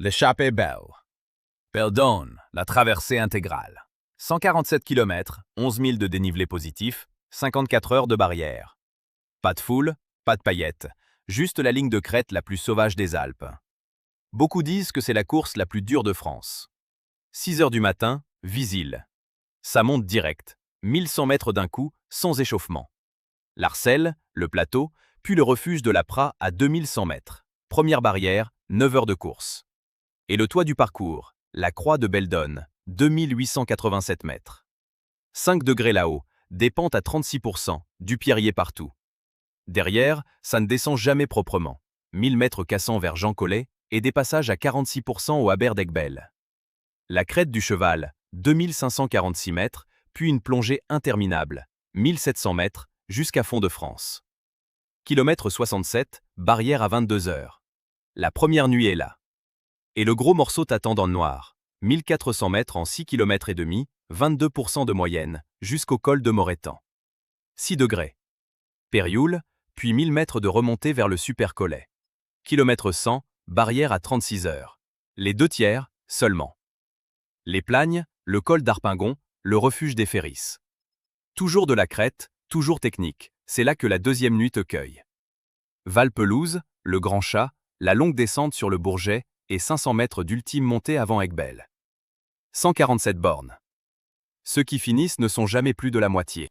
L'échappée belle. Beldon, la traversée intégrale. 147 km, 11 000 de dénivelé positif, 54 heures de barrière. Pas de foule, pas de paillettes, juste la ligne de crête la plus sauvage des Alpes. Beaucoup disent que c'est la course la plus dure de France. 6 heures du matin, Visil. Ça monte direct, 1100 mètres d'un coup, sans échauffement. L'Arcelle, le plateau, puis le refuge de la Prat à 2100 mètres. Première barrière, 9 heures de course. Et le toit du parcours, la croix de Beldon, 2887 mètres. 5 degrés là-haut, des pentes à 36%, du pierrier partout. Derrière, ça ne descend jamais proprement. 1000 mètres cassant vers Jean Collet et des passages à 46% au Haber d'Egbel. La crête du Cheval, 2546 mètres, puis une plongée interminable, 1700 mètres, jusqu'à Font-de-France. Kilomètre 67, barrière à 22 heures. La première nuit est là. Et le gros morceau t'attend dans le noir. 1400 mètres en 6 km et demi, 22% de moyenne, jusqu'au col de Morétan. 6 degrés. Périoul, puis 1000 mètres de remontée vers le Super Collet. Kilomètre 100, barrière à 36 heures. Les 2/3, seulement. Les Plagnes, le col d'Arpingon, le refuge des Ferris. Toujours de la crête, toujours technique, c'est là que la deuxième nuit te cueille. Val-Pelouse, le Grand Chat, la longue descente sur le Bourget et 500 mètres d'ultime montée avant Egbel. 147 bornes. Ceux qui finissent ne sont jamais plus de la moitié.